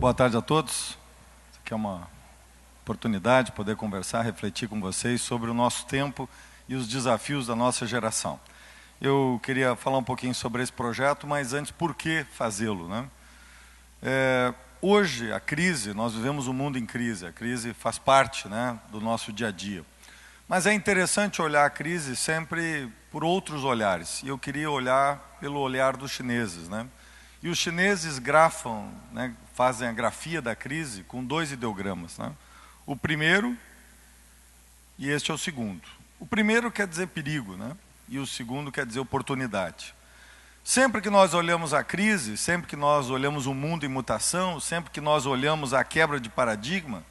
Boa tarde a todos. Isso aqui é uma oportunidade de poder conversar, refletir com vocês sobre o nosso tempo e os desafios da nossa geração. Eu queria falar um pouquinho sobre esse projeto, mas antes, por que fazê-lo, né? Hoje, a crise, nós vivemos um mundo em crise, a crise faz parte, né, do nosso dia a dia. Mas é interessante olhar a crise sempre por outros olhares, e eu queria olhar pelo olhar dos chineses, né? E os chineses grafam, né, fazem a grafia da crise com dois ideogramas, né? O primeiro e este é o segundo. O primeiro quer dizer perigo, né? E o segundo quer dizer oportunidade. Sempre que nós olhamos a crise, sempre que nós olhamos o mundo em mutação, sempre que nós olhamos a quebra de paradigma,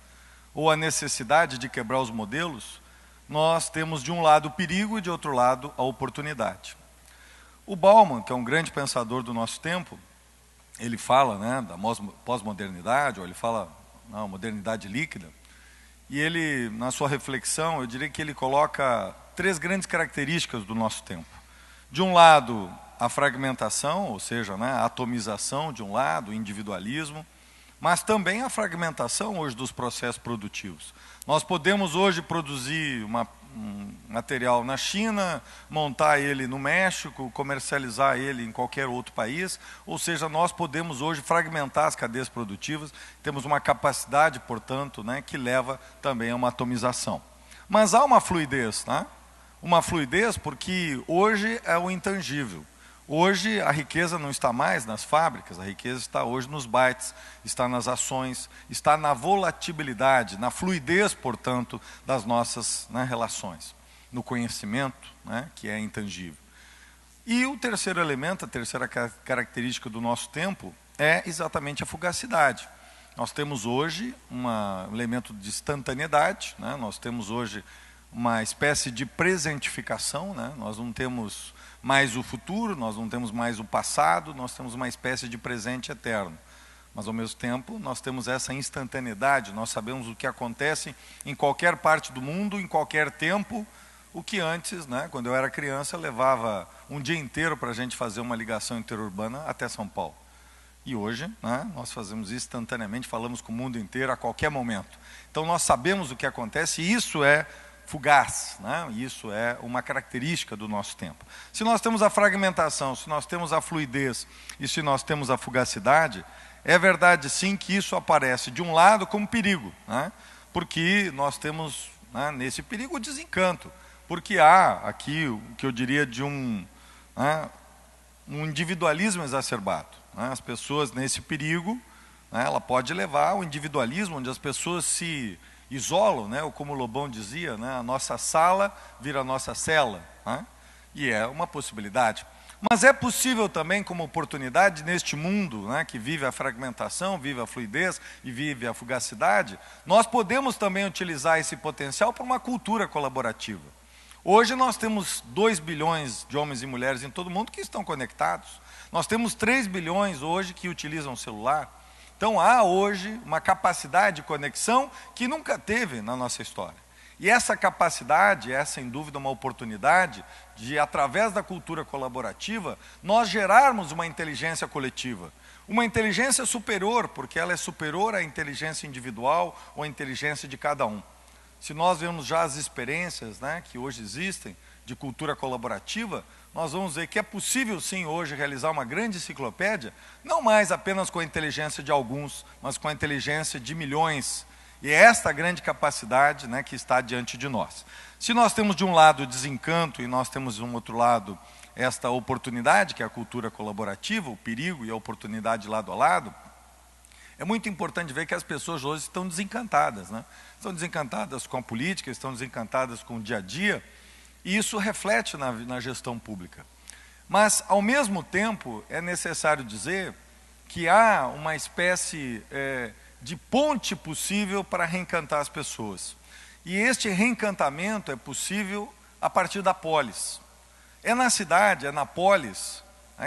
ou a necessidade de quebrar os modelos, nós temos de um lado o perigo e de outro lado a oportunidade. O Bauman, que é um grande pensador do nosso tempo, ele fala, né, da pós-modernidade, ou ele fala não, modernidade líquida, e ele, na sua reflexão, eu diria que ele coloca três grandes características do nosso tempo. De um lado, a fragmentação, ou seja, né, a atomização de um lado, o individualismo, mas também a fragmentação hoje dos processos produtivos. Nós podemos hoje produzir um material na China, montar ele no México, comercializar ele em qualquer outro país, ou seja, nós podemos hoje fragmentar as cadeias produtivas, temos uma capacidade, portanto, né, que leva também a uma atomização. Mas há uma fluidez, né? Uma fluidez porque hoje é o intangível. Hoje a riqueza não está mais nas fábricas, a riqueza está hoje nos bytes, está nas ações, está na volatilidade, na fluidez, portanto, das nossas, né, relações, no conhecimento, né, que é intangível. E o terceiro elemento, a terceira característica do nosso tempo é exatamente a fugacidade. Nós temos hoje um elemento de instantaneidade, né, nós temos hoje uma espécie de presentificação, né, nós não temos mais o futuro, nós não temos mais o passado, nós temos uma espécie de presente eterno. Mas, ao mesmo tempo, nós temos essa instantaneidade, nós sabemos o que acontece em qualquer parte do mundo, em qualquer tempo, o que antes, né, quando eu era criança, levava um dia inteiro para a gente fazer uma ligação interurbana até São Paulo. E hoje, né, nós fazemos instantaneamente, falamos com o mundo inteiro a qualquer momento. Então, nós sabemos o que acontece e isso é fugaz, né? Isso é uma característica do nosso tempo. Se nós temos a fragmentação, se nós temos a fluidez e se nós temos a fugacidade, é verdade sim que isso aparece de um lado como perigo, né? Porque nós temos, né, nesse perigo o desencanto, porque há aqui o que eu diria de um individualismo exacerbado, né? As pessoas nesse perigo, né, ela pode levar ao individualismo, onde as pessoas se isolam, né, ou como o Lobão dizia, né, a nossa sala vira a nossa cela, né, e é uma possibilidade. Mas é possível também, como oportunidade, neste mundo, né, que vive a fragmentação, vive a fluidez e vive a fugacidade, nós podemos também utilizar esse potencial para uma cultura colaborativa. Hoje nós temos 2 bilhões de homens e mulheres em todo o mundo que estão conectados. Nós temos 3 bilhões hoje que utilizam o celular. Então, há hoje uma capacidade de conexão que nunca teve na nossa história. E essa capacidade é, sem dúvida, uma oportunidade de, através da cultura colaborativa, nós gerarmos uma inteligência coletiva. Uma inteligência superior, porque ela é superior à inteligência individual ou à inteligência de cada um. Se nós vemos já as experiências, né, que hoje existem de cultura colaborativa, nós vamos ver que é possível sim hoje realizar uma grande enciclopédia, não mais apenas com a inteligência de alguns, mas com a inteligência de milhões. E é esta grande capacidade, né, que está diante de nós. Se nós temos de um lado o desencanto e nós temos de um outro lado esta oportunidade, que é a cultura colaborativa, o perigo e a oportunidade lado a lado, é muito importante ver que as pessoas hoje estão desencantadas, né? Estão desencantadas com a política, estão desencantadas com o dia a dia, e isso reflete na gestão pública. Mas, ao mesmo tempo, é necessário dizer que há uma espécie de ponte possível para reencantar as pessoas. E este reencantamento é possível a partir da polis. É na cidade, é na polis,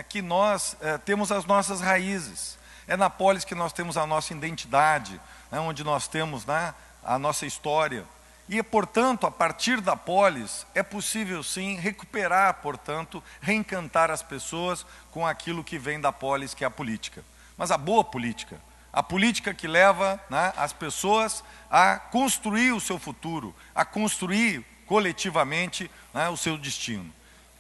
que nós temos as nossas raízes. É na polis que nós temos a nossa identidade, né, onde nós temos, né, a nossa história. E, portanto, a partir da polis, é possível sim recuperar, portanto, reencantar as pessoas com aquilo que vem da polis, que é a política. Mas a boa política, A política que leva, né, as pessoas a construir o seu futuro, a construir coletivamente, né, o seu destino.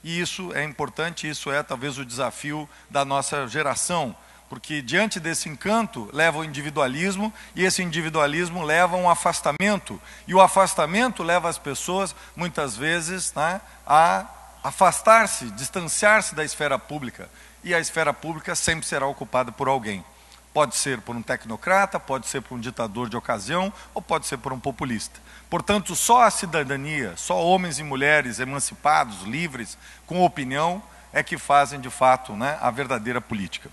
E isso é importante, isso é talvez o desafio da nossa geração, porque diante desse encanto leva o individualismo, e esse individualismo leva a um afastamento, e o afastamento leva as pessoas, muitas vezes, né, a afastar-se, distanciar-se da esfera pública, e a esfera pública sempre será ocupada por alguém. Pode ser por um tecnocrata, pode ser por um ditador de ocasião, ou pode ser por um populista. Portanto, só a cidadania, só homens e mulheres emancipados, livres, com opinião, é que fazem, de fato, né, a verdadeira política.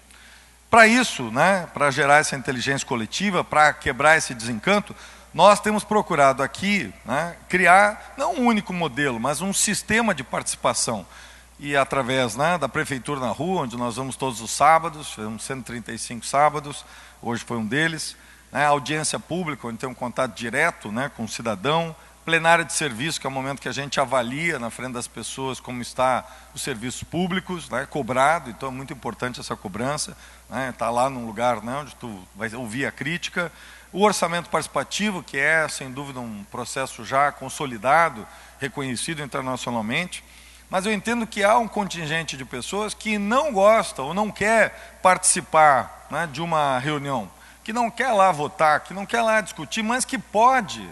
Para isso, né, para gerar essa inteligência coletiva, para quebrar esse desencanto, nós temos procurado aqui, né, criar, não um único modelo, mas um sistema de participação. E através, né, da Prefeitura na Rua, onde nós vamos todos os sábados, fizemos 135 sábados, hoje foi um deles, né, audiência pública, onde tem um contato direto, né, com o cidadão, plenária de serviço, que é o momento que a gente avalia na frente das pessoas como está os serviços públicos, né, cobrado, então é muito importante essa cobrança, né, tá lá num lugar, né, onde tu vai ouvir a crítica. O orçamento participativo, que é, sem dúvida, um processo já consolidado, reconhecido internacionalmente, mas eu entendo que há um contingente de pessoas que não gosta ou não quer participar, né, de uma reunião, que não quer lá votar, que não quer lá discutir, mas que pode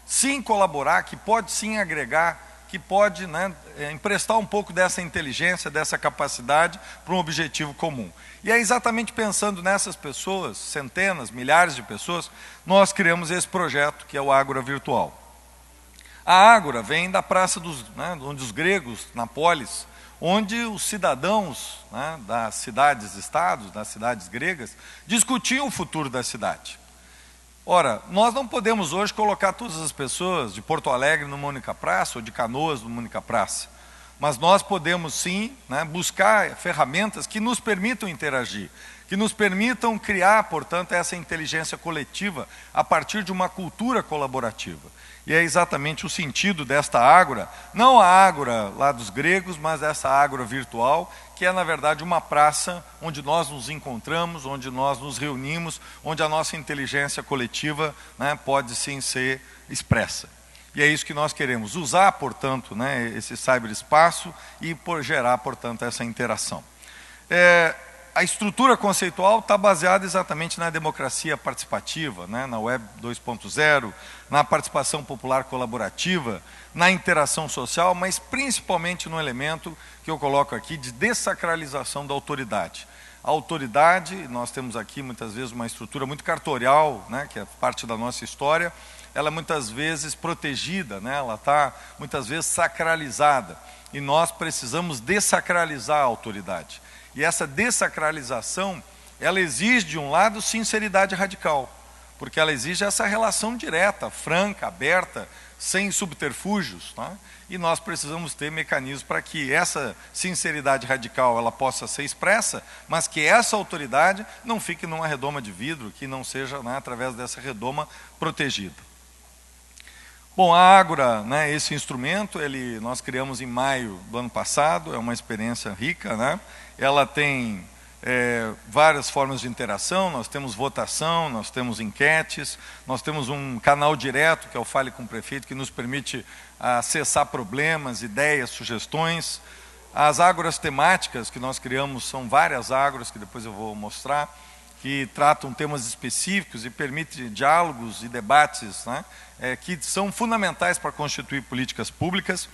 sim colaborar, que pode sim agregar, que pode, né, emprestar um pouco dessa inteligência, dessa capacidade para um objetivo comum. E é exatamente pensando nessas pessoas, centenas, milhares de pessoas, nós criamos esse projeto que é o Ágora Virtual. A Ágora vem da Praça dos, né, onde os gregos, na polis, onde os cidadãos, né, das cidades-estados, das cidades gregas, discutiam o futuro da cidade. Ora, nós não podemos hoje colocar todas as pessoas de Porto Alegre numa única praça, ou de Canoas numa única praça, mas nós podemos sim, né, buscar ferramentas que nos permitam interagir, que nos permitam criar, portanto, essa inteligência coletiva a partir de uma cultura colaborativa. E é exatamente o sentido desta Ágora, não a Ágora lá dos gregos, mas essa Ágora virtual, que é, na verdade, uma praça onde nós nos encontramos, onde nós nos reunimos, onde a nossa inteligência coletiva, né, pode sim ser expressa. E é isso que nós queremos, usar, portanto, né, esse cyberespaço e gerar, portanto, essa interação. A estrutura conceitual está baseada exatamente na democracia participativa, né, na Web 2.0, na participação popular colaborativa, na interação social, mas principalmente no elemento que eu coloco aqui de dessacralização da autoridade. A autoridade, nós temos aqui muitas vezes uma estrutura muito cartorial, né, que é parte da nossa história, ela é muitas vezes protegida, né, ela está muitas vezes sacralizada, e nós precisamos dessacralizar a autoridade. E essa dessacralização, ela exige, de um lado, sinceridade radical, porque ela exige essa relação direta, franca, aberta, sem subterfúgios, tá? E nós precisamos ter mecanismos para que essa sinceridade radical ela possa ser expressa, mas que essa autoridade não fique numa redoma de vidro, que não seja, né, através dessa redoma protegida. Bom, a Ágora, né, esse instrumento, nós criamos em maio do ano passado, é uma experiência rica, né? Ela tem várias formas de interação, nós temos votação, nós temos enquetes, nós temos um canal direto, que é o Fale com o Prefeito, que nos permite acessar problemas, ideias, sugestões. As ágoras temáticas que nós criamos são várias ágoras, que depois eu vou mostrar, que tratam temas específicos e permitem diálogos e debates, né, que são fundamentais para constituir políticas públicas.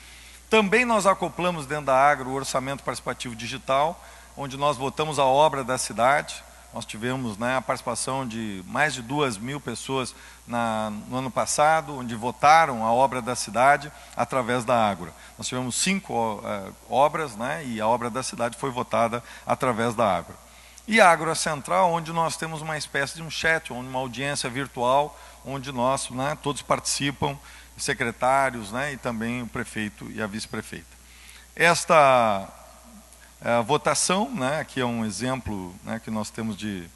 Também nós acoplamos dentro da Ágora o orçamento participativo digital, onde nós votamos a obra da cidade. Nós tivemos, né, a participação de mais de 2.000 pessoas no ano passado, onde votaram a obra da cidade através da Ágora. Nós tivemos 5 obras, né, e a obra da cidade foi votada através da Ágora. E a Ágora Central, onde nós temos uma espécie de um chat, uma audiência virtual, onde nós, né, todos participam, secretários, né, e também o prefeito e a vice-prefeita. Esta votação, né, aqui é um exemplo, né, que nós temos de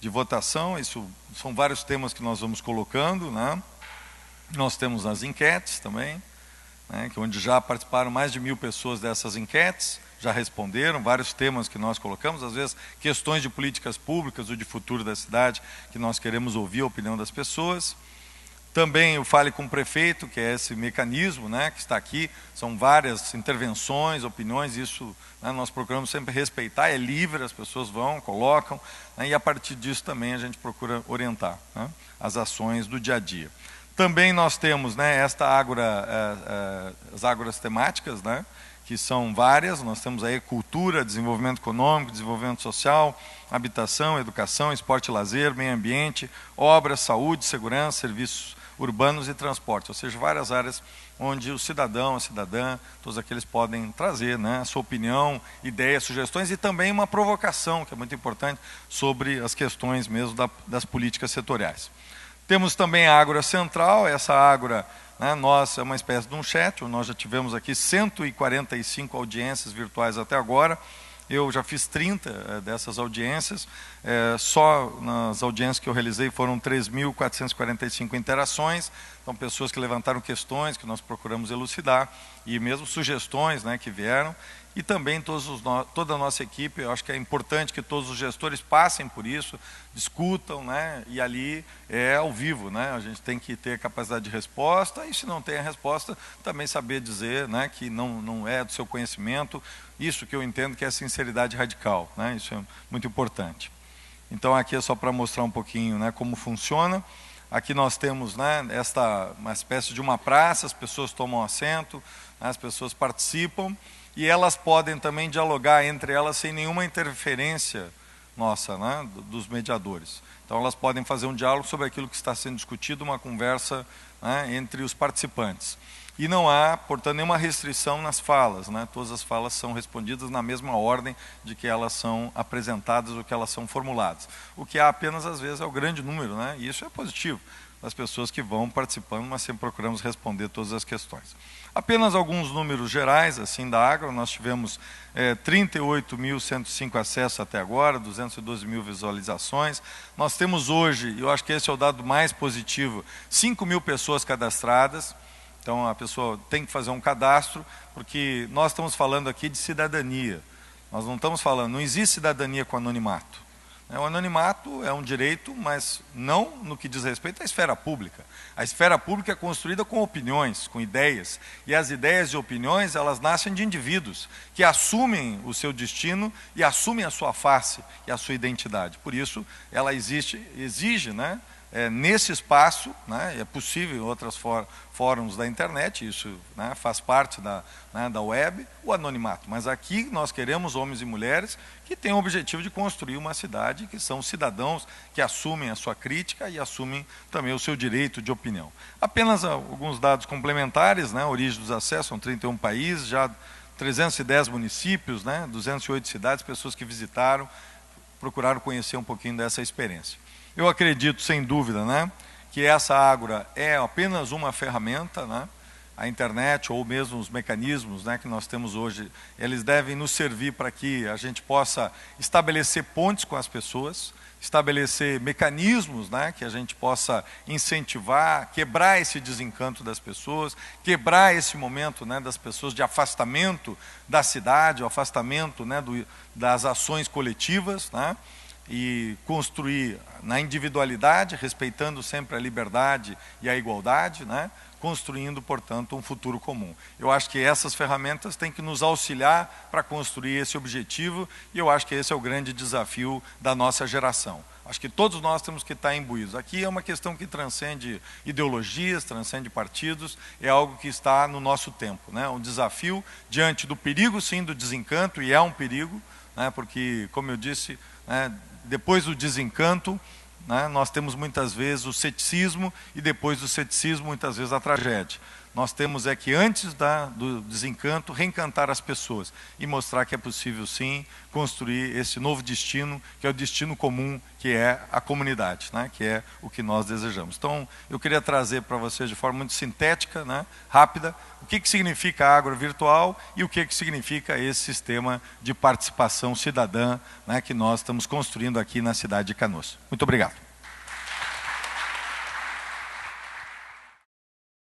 votação, isso são vários temas que nós vamos colocando, né. Nós temos as enquetes também, né, onde já participaram mais de 1.000 pessoas dessas enquetes, já responderam, vários temas que nós colocamos, às vezes questões de políticas públicas ou de futuro da cidade, que nós queremos ouvir a opinião das pessoas. Também o Fale com o Prefeito, que é esse mecanismo, né, que está aqui, são várias intervenções, opiniões, isso, né, nós procuramos sempre respeitar, é livre, as pessoas vão, colocam, né, e a partir disso também a gente procura orientar, né, as ações do dia a dia. Também nós temos, né, as ágoras temáticas, né, que são várias, nós temos aí cultura, desenvolvimento econômico, desenvolvimento social, habitação, educação, esporte e lazer, meio ambiente, obras, saúde, segurança, serviços urbanos e transporte, ou seja, várias áreas onde o cidadão, a cidadã, todos aqueles podem trazer, né, a sua opinião, ideias, sugestões e também uma provocação, que é muito importante, sobre as questões mesmo das políticas setoriais. Temos também a Ágora Central, essa Ágora, né, é uma espécie de um chat, nós já tivemos aqui 145 audiências virtuais até agora, eu já fiz 30 dessas audiências, só nas audiências que eu realizei foram 3.445 interações, então pessoas que levantaram questões que nós procuramos elucidar, e mesmo sugestões, né, que vieram, e também toda a nossa equipe. Eu acho que é importante que todos os gestores passem por isso, discutam, né, e ali é ao vivo, né, a gente tem que ter capacidade de resposta, e se não tem a resposta, também saber dizer, né, que não é do seu conhecimento, isso que eu entendo que é sinceridade radical, né, isso é muito importante. Então aqui é só para mostrar um pouquinho, né, como funciona. Aqui nós temos, né, uma espécie de uma praça, as pessoas tomam assento, né, as pessoas participam, e elas podem também dialogar entre elas sem nenhuma interferência nossa, né, dos mediadores. Então elas podem fazer um diálogo sobre aquilo que está sendo discutido, uma conversa, né, entre os participantes. E não há, portanto, nenhuma restrição nas falas, né, todas as falas são respondidas na mesma ordem de que elas são apresentadas ou que elas são formuladas. O que há apenas, às vezes, é o grande número, né, e isso é positivo, das pessoas que vão participando, mas sempre procuramos responder todas as questões. Apenas alguns números gerais assim da Ágora, nós tivemos 38.105 acessos até agora, 212 mil visualizações. Nós temos hoje, eu acho que esse é o dado mais positivo, 5.000 pessoas cadastradas. Então a pessoa tem que fazer um cadastro, porque nós estamos falando aqui de cidadania. Nós não estamos falando, não existe cidadania com anonimato. O anonimato é um direito, mas não no que diz respeito à esfera pública. A esfera pública é construída com opiniões, com ideias. E as ideias e opiniões, elas nascem de indivíduos que assumem o seu destino e assumem a sua face e a sua identidade. Por isso, ela exige, né, nesse espaço, né, é possível em outros fóruns da internet, isso, né, faz parte da web, o anonimato. Mas aqui nós queremos homens e mulheres que têm o objetivo de construir uma cidade, que são cidadãos que assumem a sua crítica e assumem também o seu direito de opinião. Apenas alguns dados complementares, né, a origem dos acessos, são 31 países, já 310 municípios, né, 208 cidades, pessoas que visitaram, procuraram conhecer um pouquinho dessa experiência. Eu acredito, sem dúvida, né, que essa Ágora é apenas uma ferramenta, né, a internet ou mesmo os mecanismos, né, que nós temos hoje, eles devem nos servir para que a gente possa estabelecer pontes com as pessoas, estabelecer mecanismos, né, que a gente possa incentivar, quebrar esse desencanto das pessoas, quebrar esse momento, né, das pessoas de afastamento da cidade, o afastamento, né, das ações coletivas, né, e construir na individualidade, respeitando sempre a liberdade e a igualdade, né, construindo, portanto, um futuro comum. Eu acho que essas ferramentas têm que nos auxiliar para construir esse objetivo, e eu acho que esse é o grande desafio da nossa geração. Acho que todos nós temos que estar imbuídos. Aqui é uma questão que transcende ideologias, transcende partidos, é algo que está no nosso tempo, né? Um desafio diante do perigo, sim, do desencanto, e é um perigo, né? Porque, como eu disse, né, depois do desencanto, né, nós temos muitas vezes o ceticismo, e depois do ceticismo, muitas vezes a tragédia. Nós temos que antes do desencanto, reencantar as pessoas e mostrar que é possível sim construir esse novo destino, que é o destino comum, que é a comunidade, né, que é o que nós desejamos. Então, eu queria trazer para vocês de forma muito sintética, né, rápida, o que significa a Ágora virtual e o que significa esse sistema de participação cidadã, né, que nós estamos construindo aqui na cidade de Canoas. Muito obrigado.